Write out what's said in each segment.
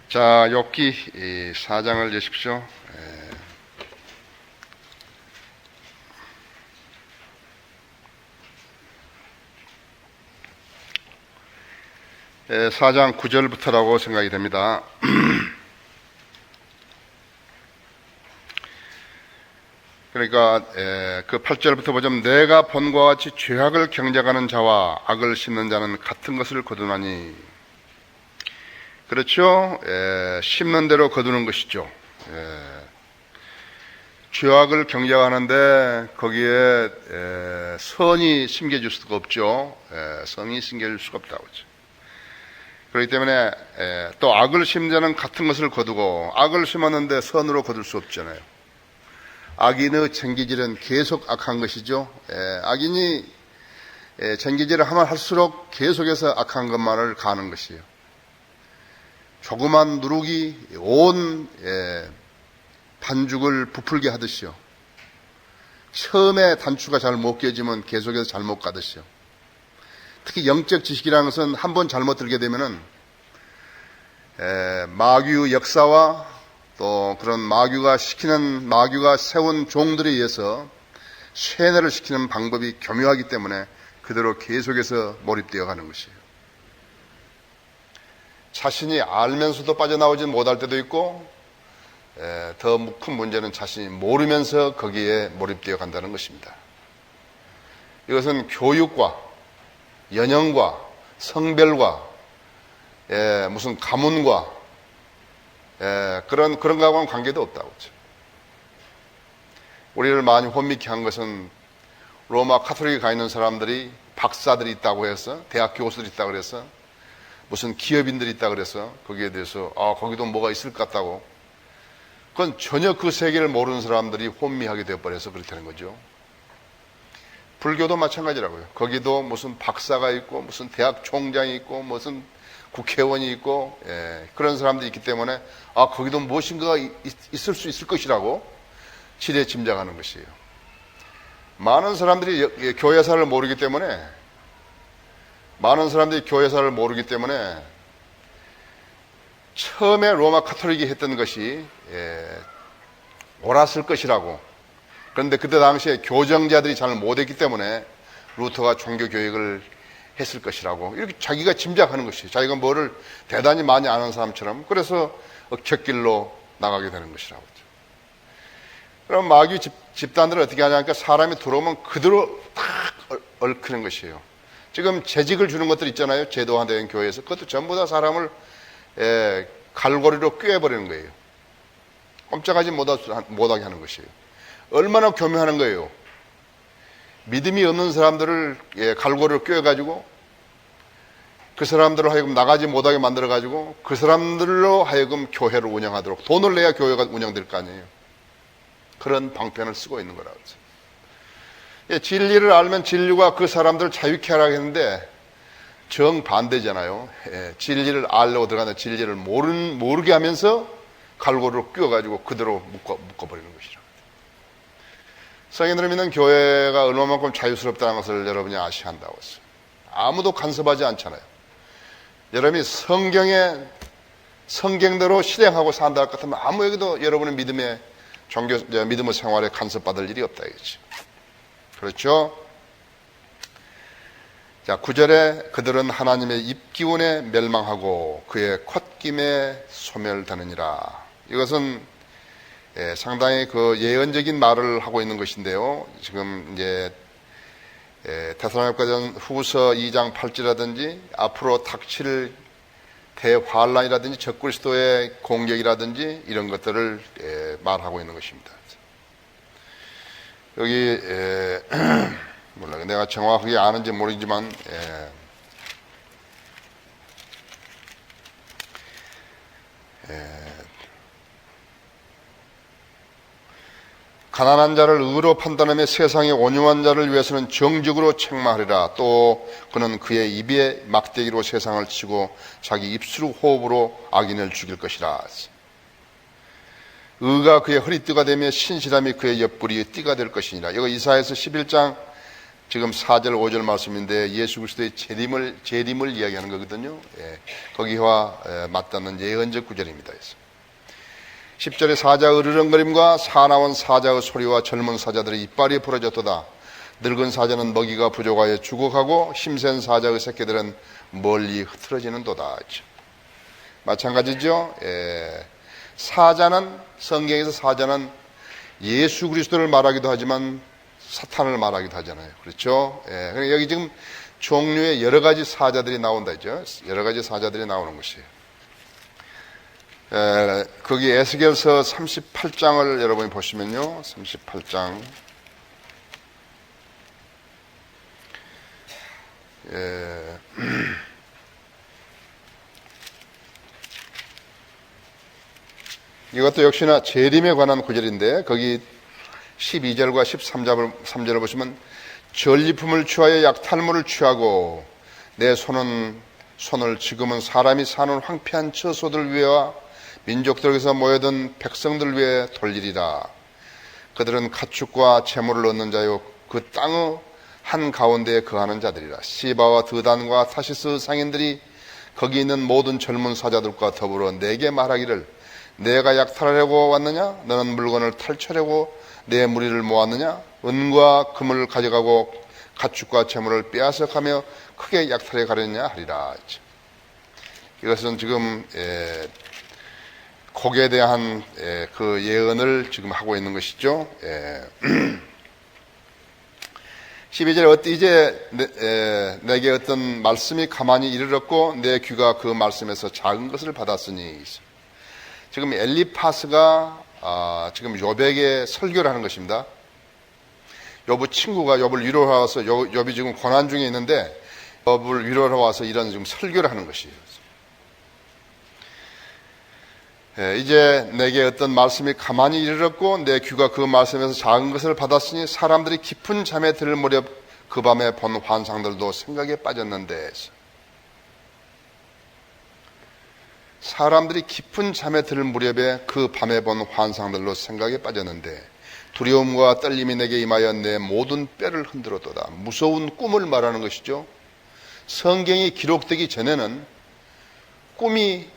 자, 욥기 4장을 여십시오. 4장 9절부터라고 생각이 됩니다. 그러니까 그 8절부터 보자면 내가 본과 같이 죄악을 경작하는 자와 악을 심는 자는 같은 것을 거두나니, 그렇죠? 심는 대로 거두는 것이죠. 죄악을 경작하는데 거기에 선이 심겨질 수가 없죠. 선이 심겨질 수가 없다고 하죠. 그렇기 때문에 또 악을 심는 자는 같은 것을 거두고, 악을 심었는데 선으로 거둘 수 없잖아요. 악인의 쟁기질은 계속 악한 것이죠. 악인이 쟁기질을 하면 할수록 계속해서 악한 것만을 가는 것이에요. 조그만 누룩이 온 반죽을 부풀게 하듯이요. 처음에 단추가 잘 못 껴지면 계속해서 잘못 가듯이요. 특히 영적 지식이라는 것은 한번 잘못 들게 되면은 마귀의 역사와 또 그런 마귀가 세운 종들에 의해서 쇠뇌를 시키는 방법이 교묘하기 때문에 그대로 계속해서 몰입되어 가는 것이에요. 자신이 알면서도 빠져나오지 못할 때도 있고, 더 큰 문제는 자신이 모르면서 거기에 몰입되어 간다는 것입니다. 이것은 교육과 연영과 성별과 무슨 가문과 그런 거하고는 관계도 없다고 하죠. 우리를 많이 혼미케 한 것은 로마 카톨릭에 가 있는 사람들이 박사들이 있다고 해서, 대학 교수들이 있다고 그래서, 무슨 기업인들이 있다고 그래서 거기에 대해서 거기도 뭐가 있을 것 같다고, 그건 전혀 그 세계를 모르는 사람들이 혼미하게 되어버려서 그렇게 되는 거죠. 불교도 마찬가지라고요. 거기도 무슨 박사가 있고 무슨 대학 총장이 있고 무슨 국회의원이 있고 그런 사람들이 있기 때문에 거기도 무엇인가가 있을 수 있을 것이라고 지레 짐작하는 것이에요. 많은 사람들이 교회사를 모르기 때문에 처음에 로마 카톨릭이 했던 것이 옳았을 것이라고, 그런데 그때 당시에 교정자들이 잘 못했기 때문에 루터가 종교교육을 했을 것이라고 이렇게 자기가 짐작하는 것이에요. 자기가 뭐를 대단히 많이 아는 사람처럼. 그래서 곁길로 나가게 되는 것이라고. 그럼 마귀 집단들을 어떻게 하냐니까 사람이 들어오면 그대로 탁 얽히는 것이에요. 지금 재직을 주는 것들 있잖아요. 제도화된 교회에서. 그것도 전부 다 사람을 갈고리로 꿰어버리는 거예요. 꼼짝하지 못하게 하는 것이에요. 얼마나 교묘하는 거예요. 믿음이 없는 사람들을 갈고리로 꿰어가지고 그 사람들을 하여금 나가지 못하게 만들어가지고 그 사람들로 하여금 교회를 운영하도록, 돈을 내야 교회가 운영될 거 아니에요. 그런 방편을 쓰고 있는 거라고 하죠. 진리를 알면 진리가 그 사람들을 자유케 하라고 했는데 정반대잖아요. 진리를 알려고 들어가는데 진리를 모르게 하면서 갈고리로 끼워가지고 그대로 묶어버리는 것이죠. 성인들을 믿는 교회가 얼마만큼 자유스럽다는 것을 여러분이 아셔야 한다고 했어요. 아무도 간섭하지 않잖아요. 여러분이 성경대로 실행하고 산다 할 것 같으면 아무에게도 여러분의 믿음의 생활에 간섭받을 일이 없다 이거죠. 그렇죠? 자, 9절에 그들은 하나님의 입기운에 멸망하고 그의 콧김에 소멸되느니라. 이것은 상당히 그 예언적인 말을 하고 있는 것인데요. 지금 이제 데살로니가 후서 2장 8절이라든지 앞으로 닥칠 대환란이라든지 적그리스도의 공격이라든지 이런 것들을 말하고 있는 것입니다. 여기 몰라, 내가 정확하게 아는지 모르지만 가난한 자를 의로 판단하며 세상의 온유한 자를 위해서는 정직으로 책망하리라. 또 그는 그의 입에 막대기로 세상을 치고 자기 입술 호흡으로 악인을 죽일 것이라. 의가 그의 허리띠가 되며 신실함이 그의 옆구리의 띠가 될 것이니라. 이거 이사야서 11장 지금 4절, 5절 말씀인데 예수 그리스도의 재림을 이야기하는 거거든요. 예, 거기와 맞닿는 예언적 구절입니다. 10절에 사자의 으르렁거림과 사나운 사자의 소리와 젊은 사자들의 이빨이 부러졌도다. 늙은 사자는 먹이가 부족하여 죽어가고 힘센 사자의 새끼들은 멀리 흩어지는도다. 마찬가지죠. 사자는, 성경에서 사자는 예수 그리스도를 말하기도 하지만 사탄을 말하기도 하잖아요. 그렇죠? 여기 지금 종류의 여러 가지 사자들이 나온다 했죠. 여러 가지 사자들이 나오는 것이에요. 거기 에스겔서 38장을 여러분이 보시면요. 38장. 이것도 역시나 재림에 관한 구절인데 거기 12절과 13절을 보시면 전리품을 취하여 약탈물을 취하고 내 손을 지금은 사람이 사는 황폐한 처소들 위에와 민족들에서 모여든 백성들 위에 돌리리라. 그들은 가축과 재물을 얻는 자요 그 땅의 한가운데에 거하는 자들이라. 시바와 드단과 타시스 상인들이 거기 있는 모든 젊은 사자들과 더불어 내게 말하기를 내가 약탈하려고 왔느냐? 너는 물건을 탈취하려고 내 무리를 모았느냐? 은과 금을 가져가고 가축과 재물을 빼앗아가며 크게 약탈해 가려느냐 하리라. 이것은 지금 곡에 대한 그 예언을 지금 하고 있는 것이죠. 12절에 이제 내게 어떤 말씀이 가만히 이르렀고 내 귀가 그 말씀에서 작은 것을 받았으니. 지금 엘리파스가 지금 욥에게 설교를 하는 것입니다. 욥의 친구가 욥을 위로하러 와서 욥이 지금 고난 중에 있는데 욥을 위로하러 와서 이런 지금 설교를 하는 것이에요. 이제 내게 어떤 말씀이 가만히 이르렀고 내 귀가 그 말씀에서 작은 것을 받았으니 사람들이 깊은 잠에 들 무렵 그 밤에 본 환상들도 생각에 빠졌는데. 사람들이 깊은 잠에 들 무렵에 그 밤에 본 환상들로 생각에 빠졌는데 두려움과 떨림이 내게 임하여 내 모든 뼈를 흔들었도다. 무서운 꿈을 말하는 것이죠. 성경이 기록되기 전에는 꿈이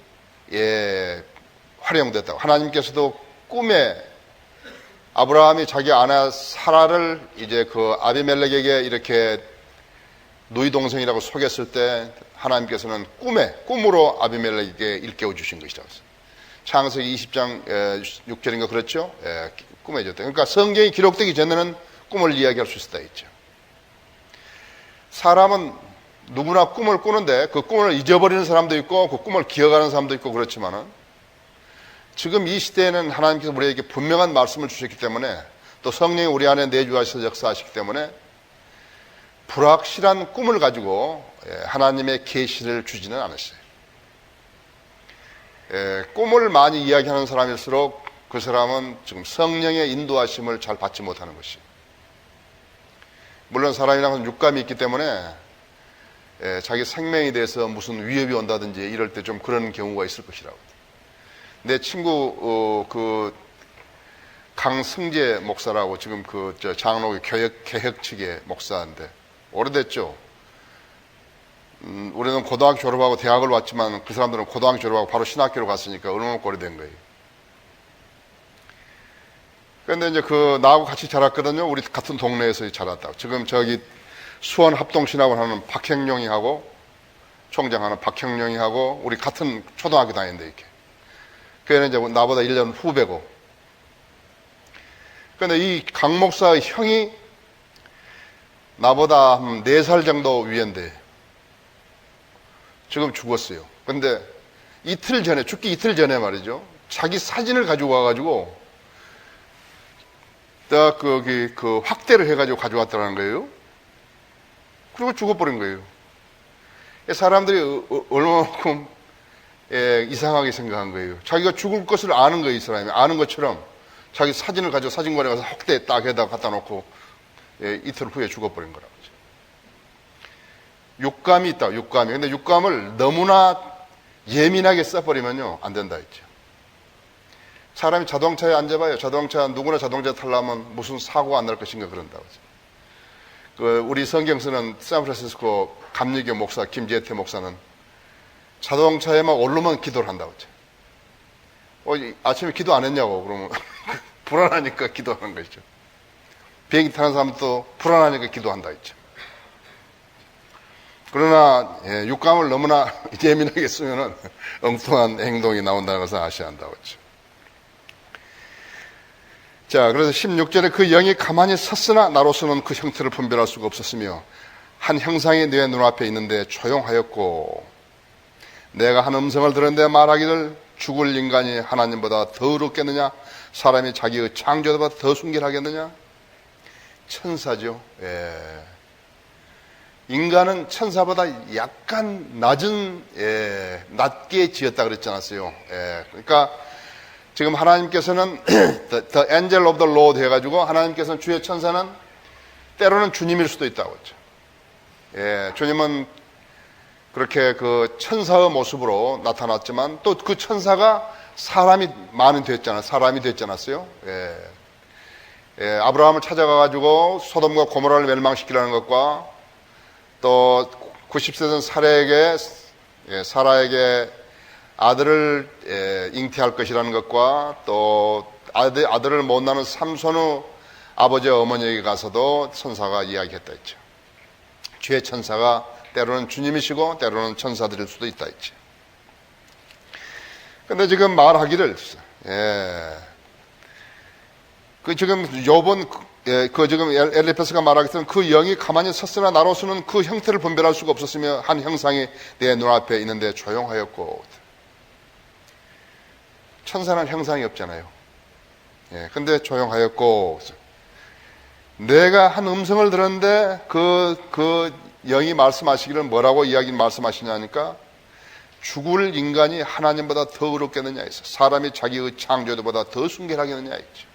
활용됐다고. 하나님께서도 꿈에 아브라함이 자기 아내 사라를 이제 그 아비멜렉에게 이렇게 누이 동생이라고 속였을 때 하나님께서는 꿈으로 아비멜렉에게 일깨워 주신 것이라고 했어요. 창세기 20장 6절인가 그렇죠? 꿈에 줬다. 그러니까 성경이 기록되기 전에는 꿈을 이야기할 수 있었다 했죠. 사람은 누구나 꿈을 꾸는데 그 꿈을 잊어버리는 사람도 있고 그 꿈을 기억하는 사람도 있고 그렇지만은 지금 이 시대에는 하나님께서 우리에게 분명한 말씀을 주셨기 때문에 또 성령이 우리 안에 내주하셔서 역사하시기 때문에 불확실한 꿈을 가지고 하나님의 계시를 주지는 않으셔요. 꿈을 많이 이야기하는 사람일수록 그 사람은 지금 성령의 인도하심을 잘 받지 못하는 것이에요. 물론 사람이란 육감이 있기 때문에 자기 생명에 대해서 무슨 위협이 온다든지 이럴 때 좀 그런 경우가 있을 것이라고. 내 친구 강승재 목사라고 지금 장로교 개혁 측의 목사인데 오래됐죠. 우리는 고등학교 졸업하고 대학을 왔지만 그 사람들은 고등학교 졸업하고 바로 신학교로 갔으니까 얼마나 오래된 거예요. 그런데 이제 나하고 같이 자랐거든요. 우리 같은 동네에서 자랐다고. 지금 저기 수원 합동신학원 하는 박형룡이하고 총장하는 박형룡이하고 우리 같은 초등학교 다니는데 이렇게. 그애는 이제 나보다 1년 후배고. 그런데 이 강 목사의 형이 나보다 한 4살 정도 위인데 지금 죽었어요. 그런데 죽기 이틀 전에 말이죠. 자기 사진을 가지고 와가지고 딱 그 확대를 해가지고 가져왔다는 거예요. 그리고 죽어버린 거예요. 사람들이 얼마만큼 이상하게 생각한 거예요. 자기가 죽을 것을 아는 거예요. 이 사람이 아는 것처럼 자기 사진을 가지고 사진관에 가서 확대 딱 해다 갖다 놓고 이틀 후에 죽어버린 거라고. 육감이 있다. 육감이. 근데 육감을 너무나 예민하게 써버리면요 안 된다 했죠. 사람이 자동차에 앉아봐요. 누구나 자동차 타려면 무슨 사고가 안 날 것인가 그런다고. 우리 성경 쓰는 샌프란시스코 감리교 목사 김재태 목사는 자동차에만 오르면 기도를 한다고 했죠. 아침에 기도 안 했냐고 그러면 불안하니까 기도하는 것이죠. 비행기 타는 사람도 불안하니까 기도한다 했죠. 그러나 육감을 너무나 예민하게 쓰면은 엉뚱한 행동이 나온다는 것을 아셔야 한다고 했죠. 자, 그래서 16절에 그 영이 가만히 섰으나 나로서는 그 형태를 분별할 수가 없었으며 한 형상이 내 눈앞에 있는데 조용하였고 내가 한 음성을 들었는데 말하기를 죽을 인간이 하나님보다 더 의롭겠느냐 사람이 자기의 창조보다 더 순결하겠느냐. 천사죠. 인간은 천사보다 약간 낮게 지었다 그랬지 않았어요. 그러니까 지금 하나님께서는 the angel of the Lord 해가지고 하나님께서는 주의 천사는 때로는 주님일 수도 있다고 했죠. 주님은 그렇게 그 천사의 모습으로 나타났지만 또 그 천사가 사람이 됐잖아요. 사람이 됐지 않았어요. 아브라함을 찾아가가지고 소돔과 고모라를 멸망시키라는 것과 또 90세 된 사라에게 아들을 잉태할 것이라는 것과 또 아들을 못 낳는 삼손의 아버지와 어머니에게 가서도 천사가 이야기했다 했죠. 주의 천사가 때로는 주님이시고 때로는 천사들일 수도 있다 했죠. 근데 지금 말하기를 지금 요번 지금 엘리페스가 말하기처럼 그 영이 가만히 섰으나 나로서는 그 형태를 분별할 수가 없었으며 한 형상이 내 눈앞에 있는데 조용하였고. 천사는 형상이 없잖아요. 근데 조용하였고 내가 한 음성을 들었는데 그 영이 말씀하시기를 뭐라고 말씀하시냐니까 죽을 인간이 하나님보다 더 의롭겠느냐 했어. 사람이 자기의 창조도보다 더 순결하겠느냐 했죠.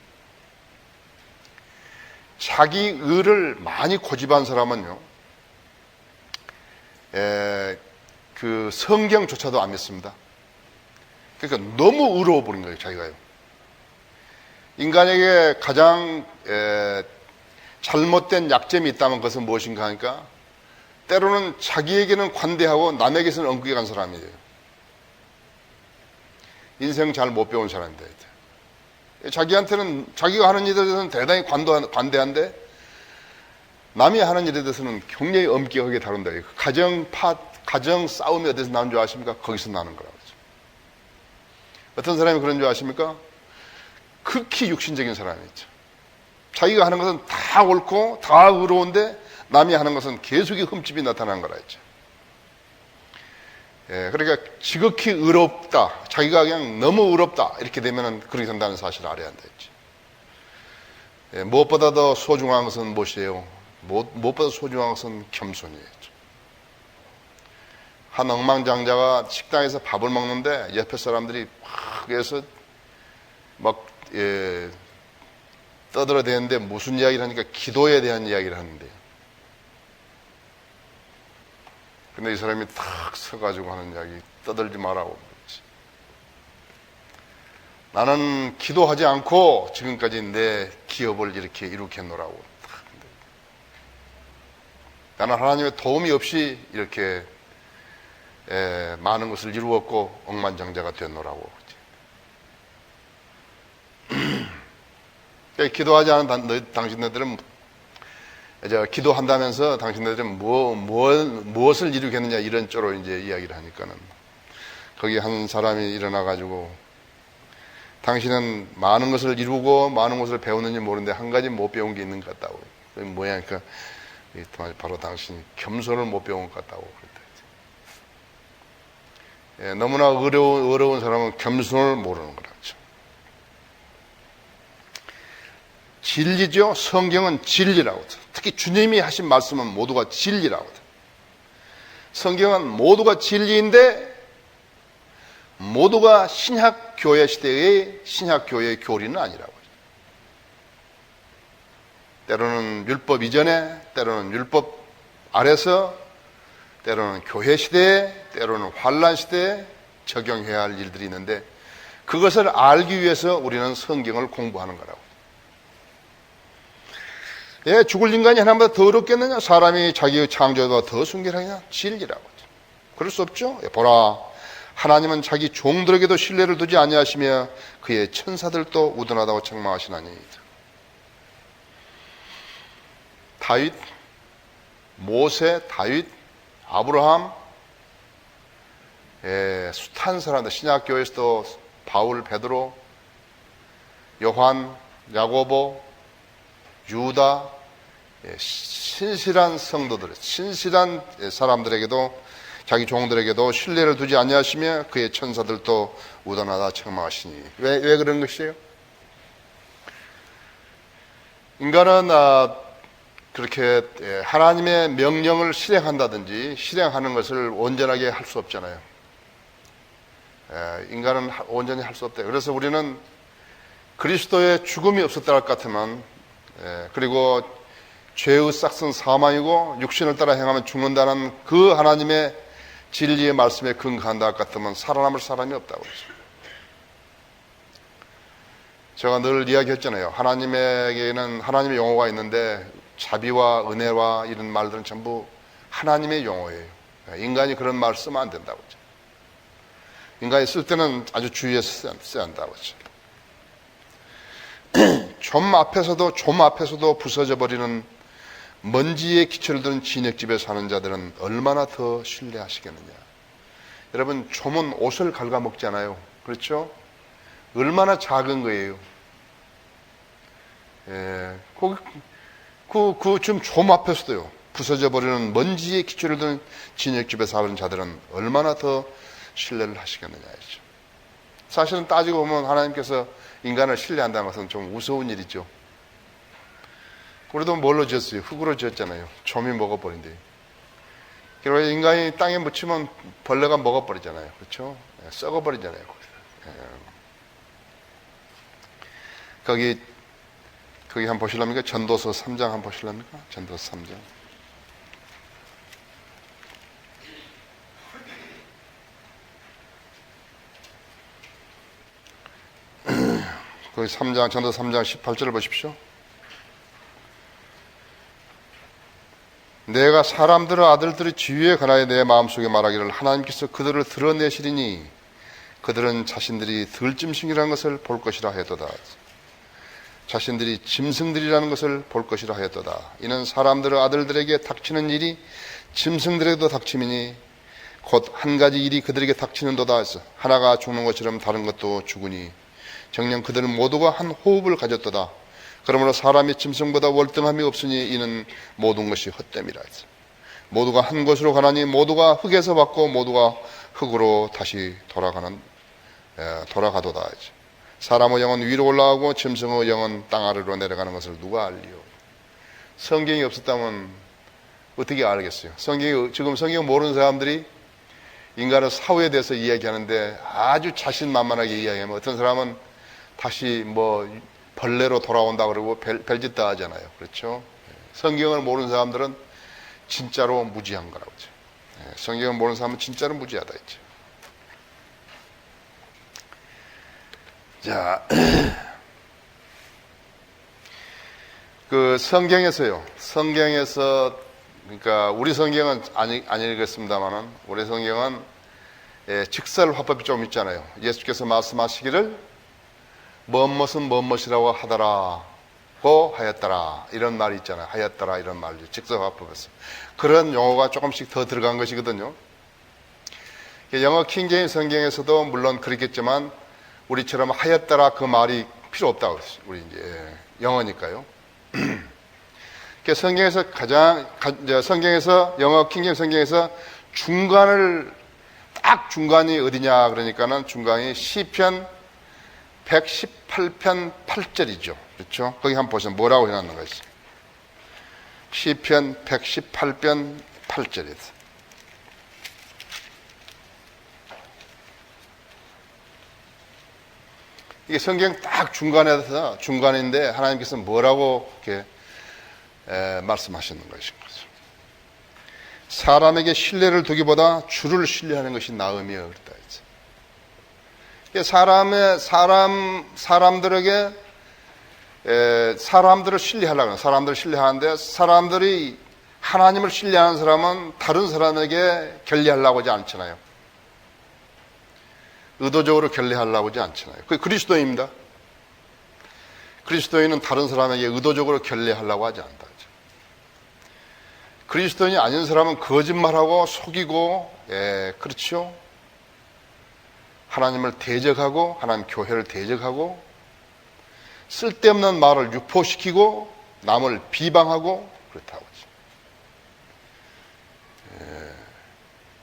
자기 의를 많이 고집한 사람은요, 그 성경조차도 안 믿습니다. 그러니까 너무 의로워 버린 거예요, 자기가요. 인간에게 가장 잘못된 약점이 있다면 그것은 무엇인가 하니까 때로는 자기에게는 관대하고 남에게서는 엉크게 간 사람이에요. 인생 잘 못 배운 사람입니다. 자기한테는 자기가 하는 일에 대해서는 대단히 관대한데 남이 하는 일에 대해서는 굉장히 엄격하게 다룬다. 가정 싸움이 어디서 나는 줄 아십니까? 거기서 나는 거라고. 어떤 사람이 그런 줄 아십니까? 극히 육신적인 사람이죠. 자기가 하는 것은 다 옳고 다 의로운데 남이 하는 것은 계속의 흠집이 나타나는 거라 했죠. 그러니까 지극히 의롭다, 자기가 그냥 너무 의롭다 이렇게 되면 그렇게 된다는 사실을 알아야 한다 했죠. 무엇보다 더 소중한 것은 무엇이에요? 무엇보다 소중한 것은 겸손이에요. 한 억만장자가 식당에서 밥을 먹는데 옆에 사람들이 막 해서 막 떠들어대는데 무슨 이야기를 하니까 기도에 대한 이야기를 하는데요. 근데 이 사람이 탁 서가지고 하는 이야기, 떠들지 말라고 그러지. 나는 기도하지 않고 지금까지 내 기업을 이렇게 이룩했노라고. 나는 하나님의 도움이 없이 이렇게 많은 것을 이루었고 억만장자가 됐노라고. 기도하지 않은 당신네들은 기도한다면서 당신네들은 무엇을 이루겠느냐 이런 쪽으로 이제 이야기를 하니까는 거기 한 사람이 일어나가지고 당신은 많은 것을 이루고 많은 것을 배우는지 모르는데 한 가지 못 배운 게 있는 것 같다고. 그게 뭐야? 그러니까 바로 당신이 겸손을 못 배운 것 같다고 그랬다. 너무나 어려운 사람은 겸손을 모르는 거라죠. 진리죠. 성경은 진리라고. 특히 주님이 하신 말씀은 모두가 진리라고. 성경은 모두가 진리인데 모두가 신약교회 시대의 신약교회의 교리는 아니라고. 때로는 율법 이전에, 때로는 율법 아래서, 때로는 교회 시대에, 때로는 환란 시대에 적용해야 할 일들이 있는데 그것을 알기 위해서 우리는 성경을 공부하는 거라고. 죽을 인간이 하나님보다 더 어렵겠느냐? 사람이 자기의 창조보다 더 순결하냐? 진리라고. 그럴 수 없죠. 보라, 하나님은 자기 종들에게도 신뢰를 두지 아니하시며 그의 천사들도 우둔하다고 책망하시나니. 다윗, 모세, 다윗, 아브라함, 숱한 사람들, 신약교회에서도 바울, 베드로, 요한, 야고보, 유다, 신실한 성도들, 신실한 사람들에게도, 자기 종들에게도 신뢰를 두지 아니하시며 그의 천사들도 우둔하다 책망하시니. 왜 그런 것이에요? 인간은 그렇게 하나님의 명령을 실행한다든지 실행하는 것을 온전하게 할 수 없잖아요. 인간은 온전히 할 수 없대요. 그래서 우리는 그리스도의 죽음이 없었다 할 것 같으면, 그리고 죄의 싹은 사망이고 육신을 따라 행하면 죽는다는 그 하나님의 진리의 말씀에 근거한다 할 것 같으면 살아남을 사람이 없다고 그러죠. 제가 늘 이야기했잖아요. 하나님에게는 하나님의 용어가 있는데 자비와 은혜와 이런 말들은 전부 하나님의 용어예요. 인간이 그런 말 쓰면 안 된다고 그러죠. 인간이 쓸 때는 아주 주의해서 써야 한다고 그러죠. 좀 앞에서도 부서져 버리는 먼지에 기초를 두는 진흙집에 사는 자들은 얼마나 더 신뢰하시겠느냐. 여러분, 좀은 옷을 갉아먹잖아요. 그렇죠? 얼마나 작은 거예요. 지금 좀 앞에서도요, 부서져 버리는 먼지에 기초를 두는 진흙집에 사는 자들은 얼마나 더 신뢰를 하시겠느냐 했죠. 사실은 따지고 보면 하나님께서 인간을 신뢰한다는 것은 좀 우스운 일이죠. 우리도 뭘로 지었어요? 흙으로 지었잖아요. 좀이 먹어버린대요. 그리고 인간이 땅에 묻히면 벌레가 먹어버리잖아요. 그렇죠? 썩어버리잖아요. 거기 한번 보실랍니까? 전도서 3장 한번 보실랍니까? 전도서 3장. 거기 전도서 3장 18절을 보십시오. 내가 사람들의 아들들의 지위에 관하여 내 마음속에 말하기를 하나님께서 그들을 드러내시리니 그들은 자신들이 들짐승이라는 것을 볼 것이라 하였도다. 자신들이 짐승들이라는 것을 볼 것이라 하였도다. 이는 사람들의 아들들에게 닥치는 일이 짐승들에게도 닥침이니 곧 한 가지 일이 그들에게 닥치는도다 해서 하나가 죽는 것처럼 다른 것도 죽으니 정녕 그들은 모두가 한 호흡을 가졌도다. 그러므로 사람이 짐승보다 월등함이 없으니 이는 모든 것이 헛됨이라 했어. 모두가 한 곳으로 가나니 모두가 흙에서 왔고 모두가 흙으로 다시 돌아가도다 했어. 사람의 영은 위로 올라가고 짐승의 영은 땅 아래로 내려가는 것을 누가 알리요? 성경이 없었다면 어떻게 알겠어요? 지금 성경 모르는 사람들이 인간의 사후에 대해서 이야기하는데 아주 자신만만하게 이야기하면 어떤 사람은 다시 벌레로 돌아온다 그러고 별짓다 하잖아요. 그렇죠? 성경을 모르는 사람들은 진짜로 무지한 거라고 하죠. 성경을 모르는 사람은 진짜로 무지하다 했죠. 자, 성경에서, 그러니까 우리 성경은 안 읽었습니다만은, 우리 성경은 직설 화법이 좀 있잖아요. 예수께서 말씀하시기를 무엇은 무엇이라고 하더라고 하였더라. 이런 말이 있잖아요. 하였더라. 이런 말이죠. 직설 화법에서. 그런 용어가 조금씩 더 들어간 것이거든요. 영어 킹제임스 성경에서도 물론 그렇겠지만, 우리처럼 하였더라 그 말이 필요 없다고 그랬어요. 우리 영어니까요. 성경에서 영어 킹제임스 성경에서 중간이 어디냐 그러니까는 중간이 시편 118편 8절이죠. 그렇죠? 거기 한번 보시면 뭐라고 해놨는 것이. 시편 118편 8절이에요. 이게 성경 딱 중간인데 하나님께서 뭐라고 이렇게 말씀하시는 것인 거죠. 사람에게 신뢰를 두기보다 주를 신뢰하는 것이 나음이여 그랬다 했죠. 사람들에게 사람들을 신뢰하려고 해요. 사람들을 신뢰하는데 사람들이 하나님을 신뢰하는 사람은 다른 사람에게 결례하려고 하지 않잖아요. 의도적으로 결례하려고 하지 않잖아요. 그게 그리스도인입니다. 그리스도인은 다른 사람에게 의도적으로 결례하려고 하지 않는다. 그리스도인이 아닌 사람은 거짓말하고 속이고, 그렇죠. 하나님을 대적하고 하나님 교회를 대적하고 쓸데없는 말을 유포시키고 남을 비방하고 그렇다고 하죠.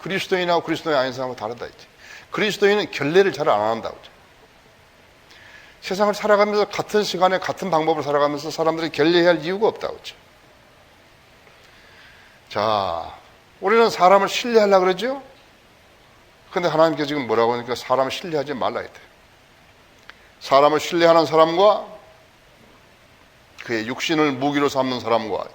그리스도인하고 그리스도인 아닌 사람하고 다르다 했지. 그리스도인은 결례를 잘 안 한다고 하죠. 세상을 살아가면서 같은 시간에 같은 방법을 살아가면서 사람들이 결례할 이유가 없다고 하죠. 자, 우리는 사람을 신뢰하려고 그러죠? 근데 하나님께서 지금 뭐라고 하니까 사람을 신뢰하지 말라 했대. 사람을 신뢰하는 사람과 그의 육신을 무기로 삼는 사람과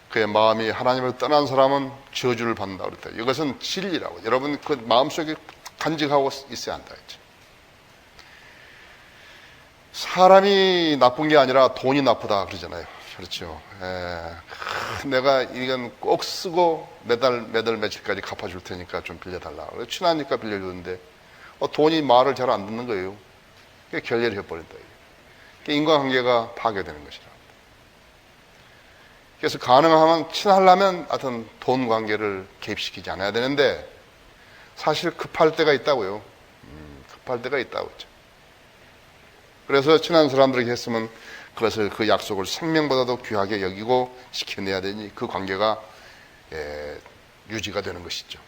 그의 마음이 하나님을 떠난 사람은 저주를 받는다 그랬다. 이것은 진리라고. 여러분 그 마음속에 간직하고 있어야 한다 했죠. 사람이 나쁜 게 아니라 돈이 나쁘다 그러잖아요. 그렇죠. 내가 이건 꼭 쓰고 매달 며칠까지 갚아줄 테니까 좀 빌려달라. 친하니까 빌려주는데 돈이 말을 잘 안 듣는 거예요. 결례를 해버린다. 인간관계가 파괴되는 것이라. 그래서 가능하면 친하려면 하여튼 돈 관계를 개입시키지 않아야 되는데 사실 급할 때가 있다고요. 급할 때가 있다고 했죠. 그래서 친한 사람들에게 했으면 그것을 그 약속을 생명보다도 귀하게 여기고 지켜내야 되니 그 관계가 유지가 되는 것이죠.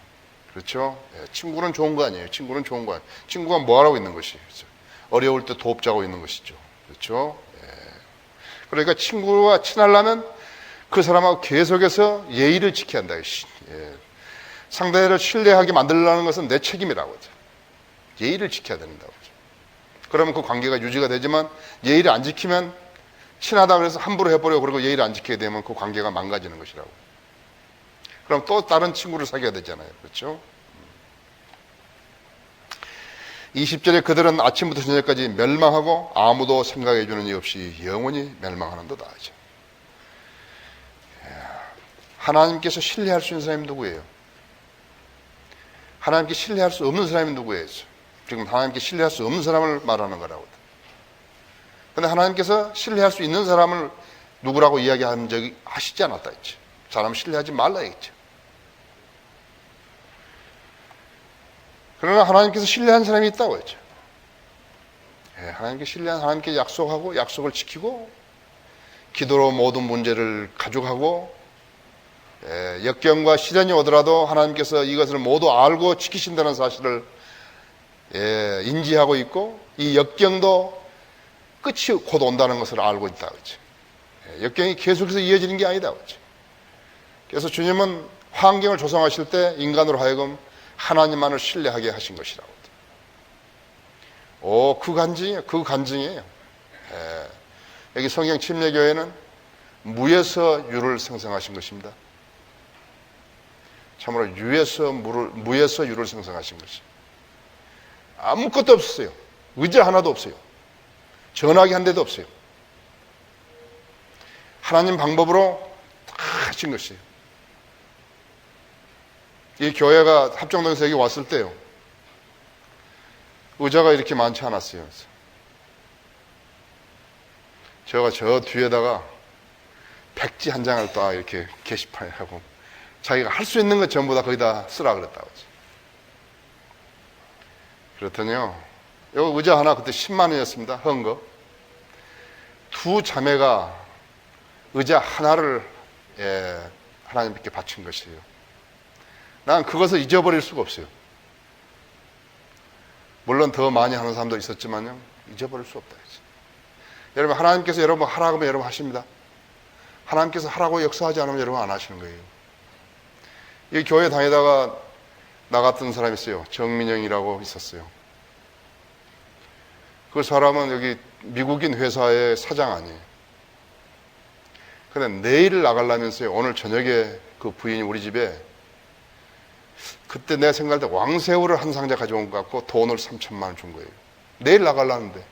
그렇죠? 친구는 좋은 거 아니에요. 친구는 좋은 거 아니에요. 친구가 뭐 하라고 있는 것이 그렇죠? 어려울 때 돕자고 있는 것이죠. 그렇죠? 그러니까 친구와 친하려면 그 사람하고 계속해서 예의를 지켜야 한다. 상대를 신뢰하게 만들려는 것은 내 책임이라고 하죠. 예의를 지켜야 된다고 하죠. 그러면 그 관계가 유지가 되지만 예의를 안 지키면 친하다고 해서 함부로 해버려 그리고 예의를 안 지키게 되면 그 관계가 망가지는 것이라고. 그럼 또 다른 친구를 사귀어야 되잖아요. 그렇죠? 20절에 그들은 아침부터 저녁까지 멸망하고 아무도 생각해 주는 이 없이 영원히 멸망하는도다 하죠. 하나님께서 신뢰할 수 있는 사람이 누구예요? 하나님께 신뢰할 수 없는 사람이 누구예요? 지금 하나님께 신뢰할 수 없는 사람을 말하는 거라고. 그런데 하나님께서 신뢰할 수 있는 사람을 누구라고 이야기한 적이 하시지 않았다 했죠. 사람 신뢰하지 말라 했죠. 그러나 하나님께서 신뢰한 사람이 있다고 했죠. 하나님께 신뢰한 하나님께 약속하고 약속을 지키고 기도로 모든 문제를 가져가고 역경과 시련이 오더라도 하나님께서 이것을 모두 알고 지키신다는 사실을 인지하고 있고 이 역경도 끝이 곧 온다는 것을 알고 있다고 했죠. 역경이 계속해서 이어지는 게 아니다 그랬죠. 그래서 주님은 환경을 조성하실 때 인간으로 하여금 하나님만을 신뢰하게 하신 것이라고. 그 간증이에요. 그 간증이에요. 여기 성경 침례교회는 무에서 유를 생성하신 것입니다. 참으로 무에서 유를 생성하신 것이. 아무것도 없었어요. 의자 하나도 없어요. 전화기 한 대도 없어요. 하나님 방법으로 다 하신 것이에요. 이 교회가 합정동에서 여기 왔을 때요. 의자가 이렇게 많지 않았어요. 제가 저 뒤에다가 백지 한 장을 딱 이렇게 게시판에 하고 자기가 할 수 있는 것 전부 다 거기다 쓰라 그랬다고. 그렇더니요. 요 의자 하나 그때 10만 원이었습니다. 헌 거. 두 자매가 의자 하나를 하나님께 바친 것이에요. 난 그것을 잊어버릴 수가 없어요. 물론 더 많이 하는 사람도 있었지만요. 잊어버릴 수 없다. 여러분 하나님께서 여러분 하라고 하면 여러분 하십니다. 하나님께서 하라고 역사하지 않으면 여러분 안 하시는 거예요. 이 교회 다니다가 나갔던 사람이 있어요. 정민영이라고 있었어요. 그 사람은 여기 미국인 회사의 사장 아니에요. 근데 내일 나가려면서요. 오늘 저녁에 그 부인이 우리 집에 그때 내가 생각할 때 왕새우를 한 상자 가져온 것 같고 돈을 3,000만 원 준 거예요. 내일 나가려는데.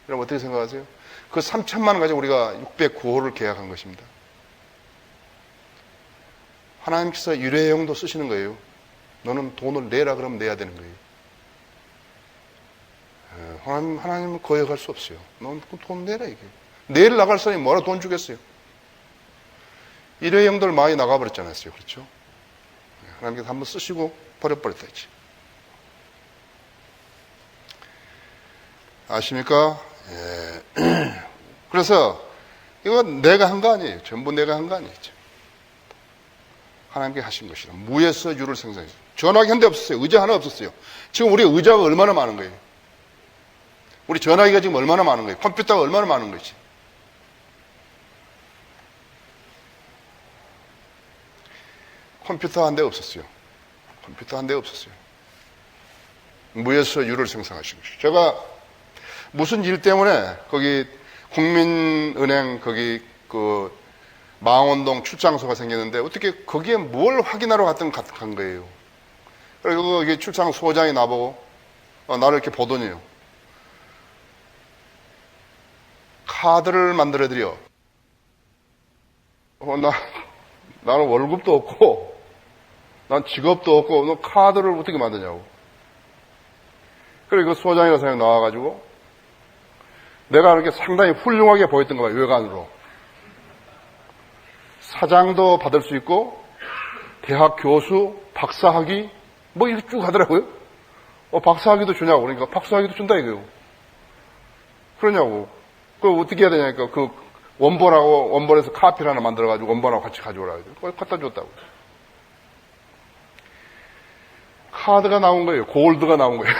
여러분 어떻게 생각하세요? 그 3천만 원 가지고 우리가 609호를 계약한 것입니다. 하나님께서 일회용도 쓰시는 거예요. 너는 돈을 내라 그러면 내야 되는 거예요. 하나님은 거역할 수 없어요. 넌 돈 내라 이게. 내일 나갈 사람이 뭐라 돈 주겠어요. 일회용들 많이 나가버렸잖아요. 그렇죠? 하나님께서 한번 쓰시고 버려버렸다지. 아십니까? 예. 그래서 이건 내가 한 거 아니에요. 전부 내가 한 거 아니에요. 하나님께 하신 것이라. 무에서 유를 생성했어요. 전화기 한 대 없었어요. 의자 하나 없었어요. 지금 우리 의자가 얼마나 많은 거예요. 우리 전화기가 지금 얼마나 많은 거예요. 컴퓨터가 얼마나 많은 거지. 컴퓨터 한 대 없었어요. 컴퓨터 한 대 없었어요. 무에서 유를 생성하신 것이죠. 제가 무슨 일 때문에 거기 국민은행 거기 그 망원동 출장소가 생겼는데 어떻게 거기에 뭘 확인하러 간 거예요. 그리고 거기 출장소장이 나보고 나를 이렇게 보더니요. 카드를 만들어드려. 나는 월급도 없고 난 직업도 없고 너 카드를 어떻게 만드냐고. 그리고 그 소장이라는 사람이 나와가지고 내가 이렇게 상당히 훌륭하게 보였던 거야. 외관으로. 사장도 받을 수 있고 대학 교수, 박사학위 뭐 이렇게 쭉 하더라고요. 박사학위도 주냐고. 그러니까 박사학위도 준다 이거요. 그러냐고. 그거 어떻게 해야 되냐니까 그 원본에서 카피를 하나 만들어가지고 원본하고 같이 가져오라. 그걸 갖다 줬다고. 카드가 나온 거예요. 골드가 나온 거예요.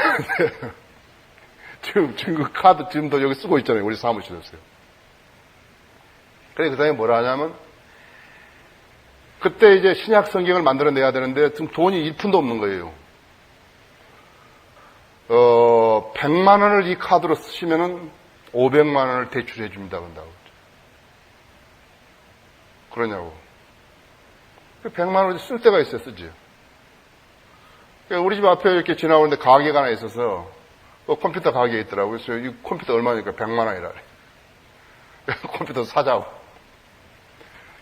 지금 그 카드 지금도 여기 쓰고 있잖아요. 우리 사무실에서요. 그래, 그 다음에 뭐라 하냐면, 그때 이제 신약 성경을 만들어내야 되는데, 지금 돈이 1푼도 없는 거예요. 100만 원을 이 카드로 쓰시면은 500만 원을 대출해 줍니다. 그런다고. 그러냐고. 100만 원을 쓸 때가 있어요, 쓰지. 우리 집 앞에 이렇게 지나오는데 가게가 하나 있어서, 컴퓨터 가게에 있더라고요. 그래서 이 컴퓨터 얼마니까 100만 원이라 그래. 컴퓨터 사자고.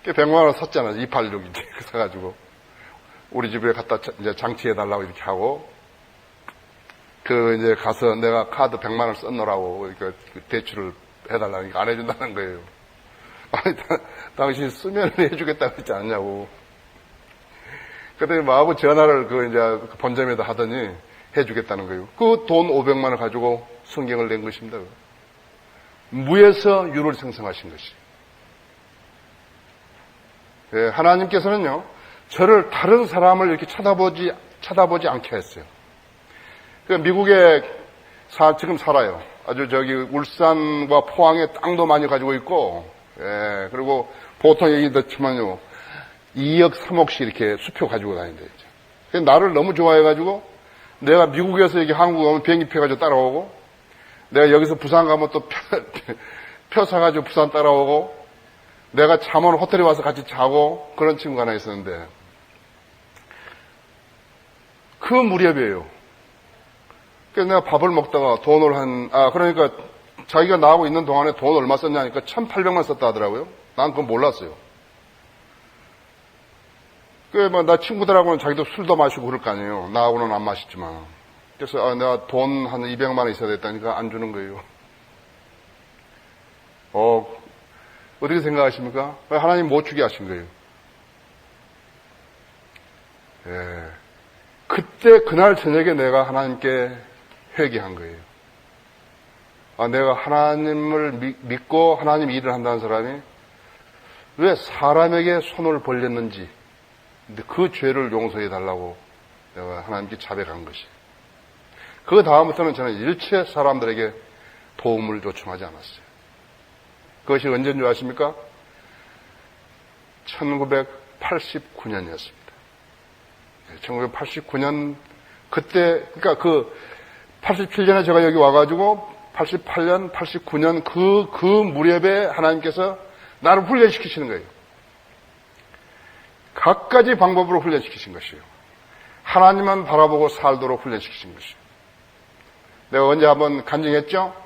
100만 원 샀잖아요. 286 이제. 사가지고. 우리 집에 갖다 이제 장치해달라고 이렇게 하고, 이제 가서 내가 카드 100만 원 썼노라고, 그러니까 대출을 해달라니까 안 해준다는 거예요. 아니, 당신 쓰면 해주겠다고 했지 않냐고. 그랬더니 마구 전화를 이제 본점에다 하더니 해주겠다는 거예요. 그 돈 500만 원 가지고 성경을 낸 것입니다. 무에서 유를 생성하신 것이. 예, 하나님께서는요, 저를 다른 사람을 이렇게 쳐다보지 않게 했어요. 미국에 지금 살아요. 아주 울산과 포항에 땅도 많이 가지고 있고, 예, 그리고 보통 얘기 듣지만요, 2억, 3억씩 이렇게 수표 가지고 다닌대요. 나를 너무 좋아해가지고, 내가 미국에서 여기 한국 오면 비행기 표 가지고 따라오고, 내가 여기서 부산 가면 또 표 사가지고 부산 따라오고, 내가 잠은 호텔에 와서 같이 자고, 그런 친구가 하나 있었는데, 그 무렵이에요. 그래서 내가 밥을 먹다가 돈을 그러니까 자기가 나하고 있는 동안에 돈 얼마 썼냐니까 1,800만 썼다 하더라고요. 난 그건 몰랐어요. 나 친구들하고는 자기도 술도 마시고 그럴 거 아니에요. 나하고는 안 마시지만. 그래서 내가 돈 한 200만 원 있어야 됐다니까 안 주는 거예요. 어떻게 생각하십니까? 하나님 못 주게 하신 거예요. 예. 그때 그날 저녁에 내가 하나님께 회개한 거예요. 내가 하나님을 믿고 하나님 일을 한다는 사람이 왜 사람에게 손을 벌렸는지, 근데 그 죄를 용서해 달라고 내가 하나님께 자백한 것이. 그 다음부터는 저는 일체 사람들에게 도움을 요청하지 않았어요. 그것이 언제인 줄 아십니까? 1989년이었습니다. 1989년 그때, 그러니까 87년에 제가 여기 와가지고 88년, 89년 그 무렵에 하나님께서 나를 훈련시키시는 거예요. 갖가지 방법으로 훈련시키신 것이에요. 하나님만 바라보고 살도록 훈련시키신 것이에요. 내가 언제 한번 간증했죠?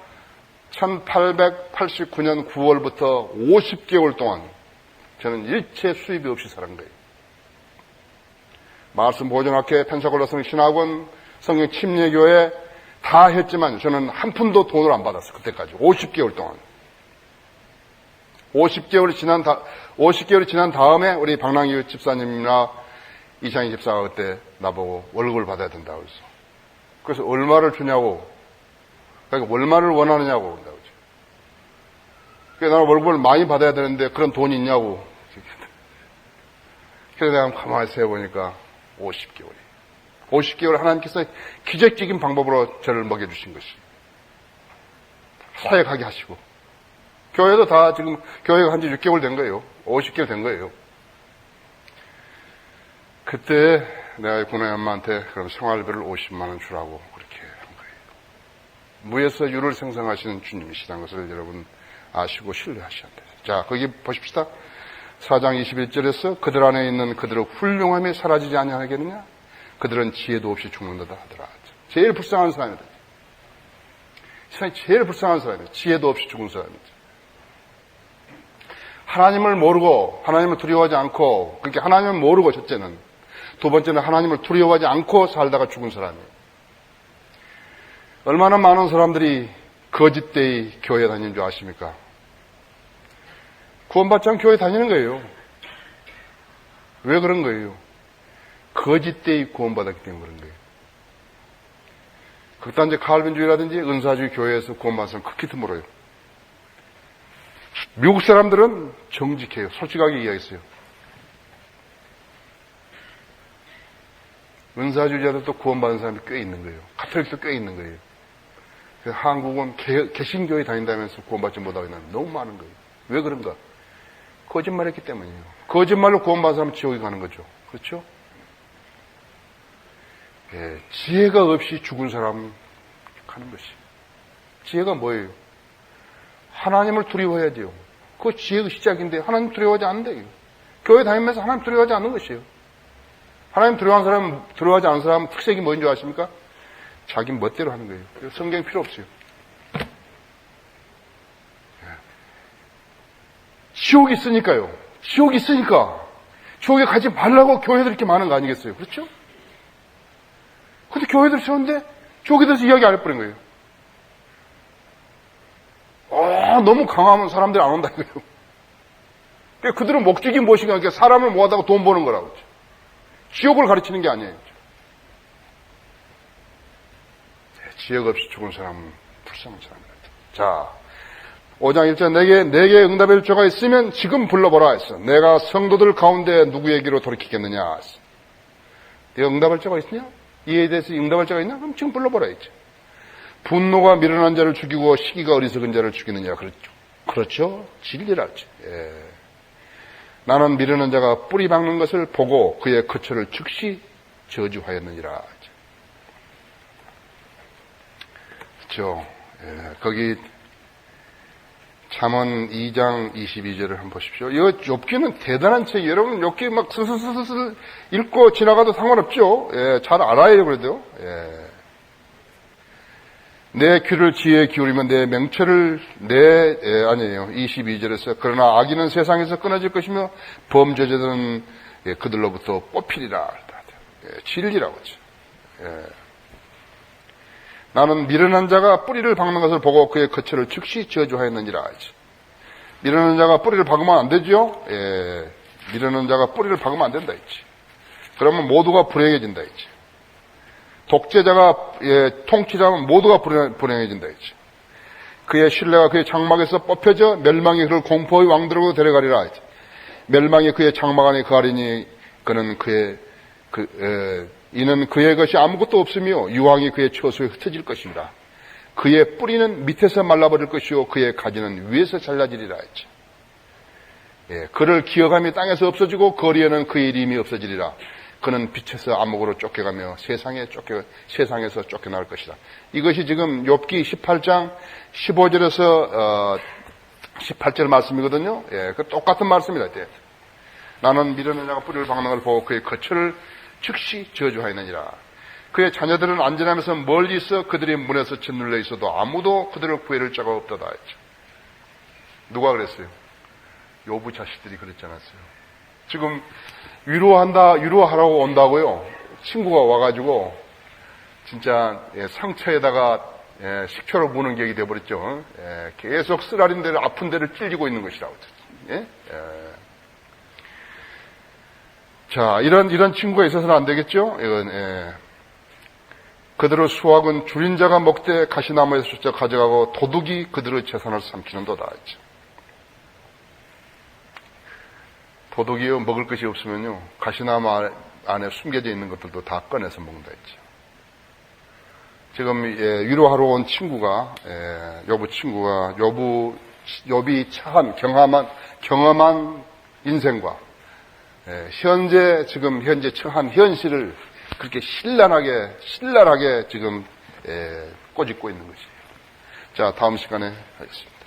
1889년 9월부터 50개월 동안 저는 일체 수입이 없이 살은 거예요. 말씀 보존학회, 펜사골라 성령 신학원, 성령 침례교회 다 했지만 저는 한 푼도 돈을 안 받았어요. 그때까지 50개월 동안. 50개월이 지난 다음에 우리 박랑기 집사님이나 이창희 집사가 그때 나보고 월급을 받아야 된다고 그랬어. 그래서 얼마를 주냐고, 그러니까 얼마를 원하느냐고 그런다고 그러죠. 그래서 나는 월급을 많이 받아야 되는데 그런 돈이 있냐고. 그래서 내가 가만히 세어보니까 50개월 하나님께서 기적적인 방법으로 저를 먹여주신 것이 사역하게 하시고, 교회도 다 지금 교회가 한 지 6개월 된 거예요. 50개월 된 거예요. 그때 내가 군의 엄마한테 그럼 생활비를 50만 원 주라고 그렇게 한 거예요. 무에서 유를 생성하시는 주님이시다는 것을 여러분 아시고 신뢰하셔야 돼요. 자, 거기 보십시다. 4장 21절에서 그들 안에 있는 그들의 훌륭함이 사라지지 아니하겠느냐? 그들은 지혜도 없이 죽는다 하더라. 제일 불쌍한 사람이다. 세상에 제일 불쌍한 사람이다. 지혜도 없이 죽은 사람이다. 하나님을 모르고 하나님을 두려워하지 않고, 그렇게 하나님을 모르고, 첫째는, 두 번째는 하나님을 두려워하지 않고 살다가 죽은 사람이에요. 얼마나 많은 사람들이 거짓되이 교회 다니는 줄 아십니까? 구원받지 않고 교회 다니는 거예요. 왜 그런 거예요? 거짓되이 구원받았기 때문에 그런 거예요. 극단적 칼빈주의라든지 은사주의 교회에서 구원받은 사람 극히 드물어요. 미국 사람들은 정직해요. 솔직하게 이야기했어요. 은사주의자들도 구원받은 사람이 꽤 있는 거예요. 가톨릭도 꽤 있는 거예요. 그래서 한국은 개신교회 다닌다면서 구원받지 못하고 있는 사람이 너무 많은 거예요. 왜 그런가? 거짓말했기 때문이에요. 거짓말로 구원받은 사람은 지옥에 가는 거죠. 그렇죠? 예, 지혜가 없이 죽은 사람 가는 것이. 지혜가 뭐예요? 하나님을 두려워해야 돼요. 그거 지혜의 시작인데 하나님 두려워하지 않는다. 교회 다니면서 하나님 두려워하지 않는 것이에요. 하나님 두려워하지 않는 사람 특색이 뭔지 아십니까? 자기 멋대로 하는 거예요. 성경 필요 없어요. 지옥이 있으니까요. 지옥이 있으니까 지옥에 가지 말라고 교회들이 이렇게 많은 거 아니겠어요? 그렇죠? 근데 교회들 세웠는데 지옥에 대해서 이야기 안 해버린 거예요. 너무 강하면 사람들이 안 온다 이거예요. 그러니까 그들은 목적이 무엇인가? 그러니까 사람을 모아다가 돈 버는 거라고. 지옥을 가르치는 게 아니에요. 지혜가 없이 죽은 사람은 불쌍한 사람이다. 자, 5장 1절 내게 응답의 일조가 있으면 지금 불러보라 했어. 내가 성도들 가운데 누구에게로 돌이키겠느냐 했어. 내가 응답할 자가 있냐? 이에 대해서 응답할 자가 있냐? 그럼 지금 불러보라 했죠. 분노가 미련한 자를 죽이고 시기가 어리석은 자를 죽이느냐. 그렇죠. 그렇죠. 진리라 했죠. 예. 나는 미련한 자가 뿌리 박는 것을 보고 그의 거처를 즉시 저주하였느니라. 그렇죠. 예. 거기 잠언 2장 22절을 한번 보십시오. 이거 욥기는 대단한 책이에요. 여러분 욥기 막 스스스스 읽고 지나가도 상관없죠. 예, 잘 알아야 그래도. 예. 내 귀를 지혜에 기울이면 내 명철을 아니에요. 22절에서 그러나 악인은 세상에서 끊어질 것이며 범죄자들은 그들로부터 뽑히리라. 예, 진리라고 하죠. 예. 나는 미련한 자가 뿌리를 박는 것을 보고 그의 거처를 즉시 저주하였느니라 하지. 미련한 자가 뿌리를 박으면 안 되죠? 예. 미련한 자가 뿌리를 박으면 안 된다 했지. 그러면 모두가 불행해진다 했지. 독재자가 통치자면 모두가 불행해진다 했지. 그의 신뢰가 그의 장막에서 뽑혀져 멸망이 그를 공포의 왕들로 데려가리라 했지. 멸망이 그의 장막 안에 거하리니 이는 그의 것이 아무것도 없으며 유황이 그의 처소에 흩어질 것입니다. 그의 뿌리는 밑에서 말라버릴 것이요 그의 가지는 위에서 잘라지리라 했지. 예, 그를 기어가며 땅에서 없어지고 거리에는 그의 이름이 없어지리라. 그는 빛에서 암흑으로 쫓겨가며 세상에서 쫓겨날 것이다. 이것이 지금 욥기 18장 15절에서 18절 말씀이거든요. 예, 그 똑같은 말씀이다. 나는 미련한 자가 뿌리를 박는 걸 보고 그의 거처를 즉시 저주하였느니라. 그의 자녀들은 안전하면서 멀리서 그들의 문에서 짓눌려 있어도 아무도 그들을 구해줄 자가 없다다 했죠. 누가 그랬어요? 요부 자식들이 그랬지 않았어요? 지금 위로하라고 온다고요. 친구가 와가지고 진짜 상처에다가 식초로 부는 격이 돼버렸죠. 계속 쓰라린 데를 아픈 데를 찔리고 있는 것이라고. 자, 이런 친구가 있어서는 안 되겠죠? 이건, 그들의 수확은 줄인 자가 먹되 가시나무에서 쫓아 가져가고 도둑이 그들의 재산을 삼키는도다 했죠. 도둑이요, 먹을 것이 없으면요, 가시나무 안에 숨겨져 있는 것들도 다 꺼내서 먹는다 했죠. 지금 위로하러 온 친구가, 요부 친구가 욥이 처한 경험한 인생과 현재 처한 현실을 그렇게 신랄하게 지금 꼬집고 있는 것이에요. 자, 다음 시간에 하겠습니다.